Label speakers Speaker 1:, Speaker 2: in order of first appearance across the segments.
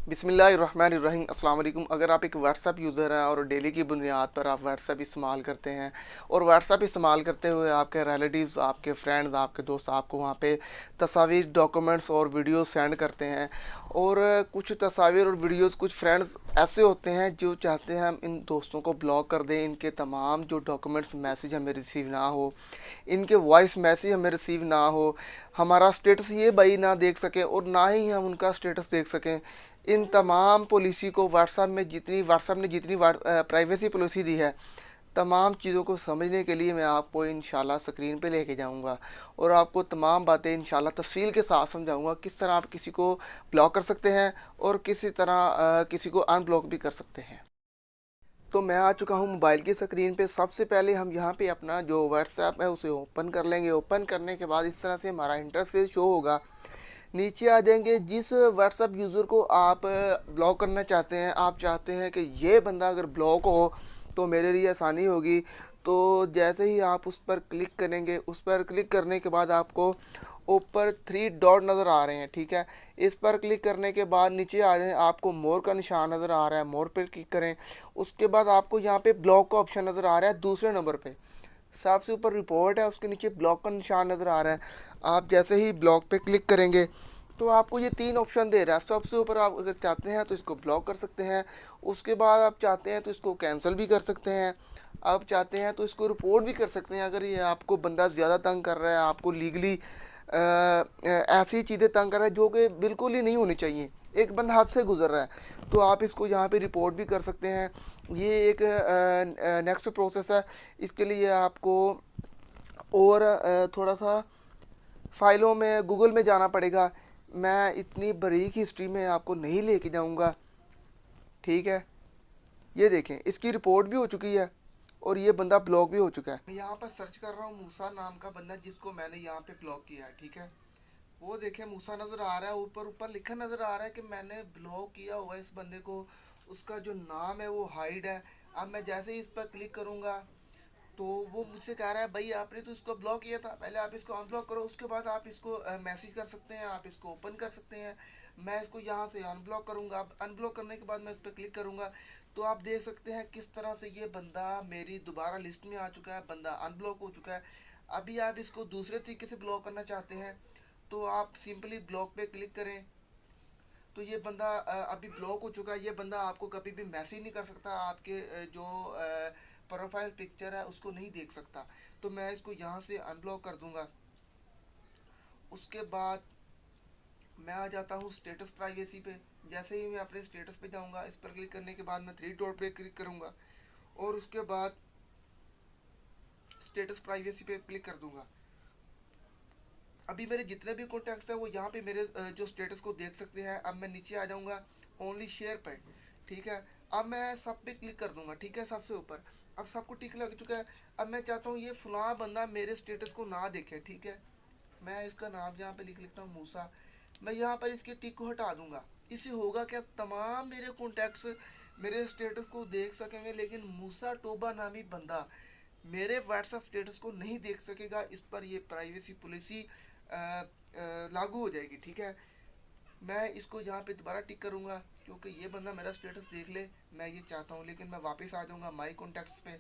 Speaker 1: बिस्मिल्लाहिर्रहमानिर्रहीम। अस्सलाम वालेकुम। अगर आप एक व्हाट्सएप यूज़र हैं और डेली की बुनियाद पर आप व्हाट्सएप इस्तेमाल करते हैं और व्हाट्सएप इस्तेमाल करते हुए आपके रिलेटिव्स, आपके फ्रेंड्स, आपके दोस्त आपको वहाँ पे तस्वीर, डॉक्यूमेंट्स और वीडियोस सेंड करते हैं, और कुछ तस्वीर और वीडियोस कुछ फ्रेंड्स ऐसे होते हैं जो चाहते हैं हम इन दोस्तों को ब्लॉक कर दें, इनके तमाम जो डॉक्यूमेंट्स मैसेज हमें रिसीव ना हो, इनके वॉइस मैसेज हमें रिसीव ना हो, हमारा स्टेटस ये भाई ना देख सकें और ना ही हम उनका स्टेटस देख सकें। इन तमाम पॉलिसी को व्हाट्सएप ने जितनी प्राइवेसी पॉलिसी दी है, तमाम चीज़ों को समझने के लिए मैं आपको इंशाल्लाह स्क्रीन पे लेके जाऊंगा और आपको तमाम बातें इंशाल्लाह तफसील के साथ समझाऊंगा किस तरह आप किसी को ब्लॉक कर सकते हैं और किसी तरह किसी को अनब्लॉक भी कर सकते हैं। तो मैं आ चुका हूँ मोबाइल की स्क्रीन पे। सबसे पहले हम यहाँ पे अपना जो व्हाट्सएप है उसे ओपन कर लेंगे। ओपन करने के बाद इस तरह से हमारा इंटरफेस शो होगा। नीचे आ जाएंगे। जिस व्हाट्सएप यूज़र को आप ब्लॉक करना चाहते हैं, आप चाहते हैं कि ये बंदा अगर ब्लॉक हो तो मेरे लिए आसानी होगी, तो जैसे ही आप उस पर क्लिक करेंगे, उस पर क्लिक करने के बाद आपको ऊपर 3 डॉट नज़र आ रहे हैं, ठीक है। इस पर क्लिक करने के बाद नीचे आ जाए, आपको मोर का निशान नज़र आ रहा है, मोर पर क्लिक करें। उसके बाद आपको यहाँ पे ब्लॉक का ऑप्शन नज़र आ रहा है दूसरे नंबर पे। सबसे ऊपर रिपोर्ट है, उसके नीचे ब्लॉक का निशान नज़र आ रहा है। आप जैसे ही ब्लॉक पे क्लिक करेंगे तो आपको ये 3 ऑप्शन दे रहा है। सबसे ऊपर आप अगर चाहते हैं तो इसको ब्लॉक कर सकते हैं, उसके बाद आप चाहते हैं तो इसको कैंसिल भी कर सकते हैं, आप चाहते हैं तो इसको रिपोर्ट भी कर सकते हैं। अगर ये आपको बंदा ज़्यादा तंग कर रहा है, आपको लीगली ऐसी चीज़ें तंग कर रहा है जो कि बिल्कुल ही नहीं होनी चाहिए, एक बंदा हाथ से गुजर रहा है, तो आप इसको यहाँ पे रिपोर्ट भी कर सकते हैं। ये एक नेक्स्ट प्रोसेस है। इसके लिए आपको और थोड़ा सा फाइलों में गूगल में जाना पड़ेगा। मैं इतनी बारीक हिस्ट्री में आपको नहीं लेके जाऊंगा, ठीक है। ये देखें, इसकी रिपोर्ट भी हो चुकी है और ये बंदा ब्लॉक भी हो चुका है। मैं यहाँ पर सर्च कर रहा हूँ मूसा नाम का बंदा जिसको मैंने यहाँ पे ब्लॉक किया है, ठीक है। वो देखें, मूसा नज़र आ रहा है, ऊपर ऊपर लिखा नज़र आ रहा है कि मैंने ब्लॉक किया हुआ है इस बंदे को। उसका जो नाम है वो हाइड है। अब मैं जैसे ही इस पर क्लिक करूँगा तो वो मुझसे कह रहा है भाई आपने तो इसको ब्लॉक किया था, पहले आप इसको अनब्लॉक करो, उसके बाद आप इसको मैसेज कर सकते हैं, आप इसको ओपन कर सकते हैं। मैं इसको यहाँ से अनब्लॉक करूँगा। अब अनब्लॉक करने के बाद मैं इस पर क्लिक करूँगा तो आप देख सकते हैं किस तरह से ये बंदा मेरी दोबारा लिस्ट में आ चुका है, बंदा अनब्लॉक हो चुका है। अभी आप इसको दूसरे तरीके से ब्लॉक करना चाहते हैं तो आप सिंपली ब्लॉक पे क्लिक करें तो ये बंदा अभी ब्लॉक हो चुका है। ये बंदा आपको कभी भी मैसेज नहीं कर सकता, आपके जो प्रोफाइल पिक्चर है उसको नहीं देख सकता। तो मैं इसको यहाँ से अनब्लॉक कर दूंगा। उसके बाद मैं आ जाता हूँ स्टेटस प्राइवेसी पे। जैसे ही मैं अपने स्टेटस पे जाऊँगा, इस पर क्लिक करने के बाद मैं 3 डॉट पे क्लिक करूँगा और उसके बाद स्टेटस प्राइवेसी पे क्लिक कर दूंगा। अभी मेरे जितने भी कॉन्टैक्ट्स हैं वो यहाँ पे मेरे जो स्टेटस को देख सकते हैं। अब मैं नीचे आ जाऊँगा ओनली शेयर पे, ठीक है। अब मैं सब पे क्लिक कर दूंगा, ठीक है, सबसे ऊपर। अब सबको टिक लग चुका है। अब मैं चाहता हूँ ये फलां बंदा मेरे स्टेटस को ना देखे, ठीक है। मैं इसका नाम यहाँ पे लिख लेता हूँ मूसा। मैं यहाँ पर इसके टिक को हटा दूंगा। इससे होगा क्या, तमाम मेरे कॉन्टैक्ट्स मेरे स्टेटस को देख सकेंगे, लेकिन मूसा टोबा नामी बंदा मेरे व्हाट्सएप स्टेटस को नहीं देख सकेगा। इस पर ये प्राइवेसी पॉलिसी लागू हो जाएगी, ठीक है। मैं इसको यहाँ पे दोबारा टिक करूँगा क्योंकि ये बंदा मेरा स्टेटस देख ले, मैं ये चाहता हूँ। लेकिन मैं वापस आ जाऊँगा माई कॉन्टैक्ट्स पे,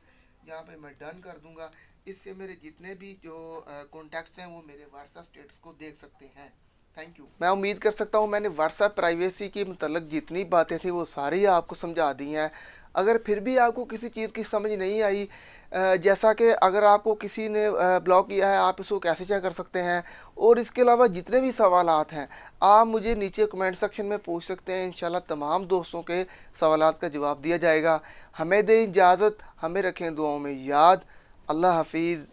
Speaker 1: यहाँ पे मैं डन कर दूँगा। इससे मेरे जितने भी जो कॉन्टैक्ट्स हैं वो मेरे व्हाट्सएप स्टेटस को देख सकते हैं। Thank you. मैं उम्मीद कर सकता हूँ मैंने व्हाट्सएप प्राइवेसी के मतलब जितनी बातें थी वो सारी आपको समझा दी हैं। अगर फिर भी आपको किसी चीज़ की समझ नहीं आई, जैसा कि अगर आपको किसी ने ब्लॉक किया है आप इसको कैसे चेक कर सकते हैं, और इसके अलावा जितने भी सवालात हैं आप मुझे नीचे कमेंट सेक्शन में पूछ सकते हैं। इंशाल्लाह तमाम दोस्तों के सवालात का जवाब दिया जाएगा। हमें दें इजाज़त, हमें रखें दुआओं में याद। अल्लाह हाफिज़।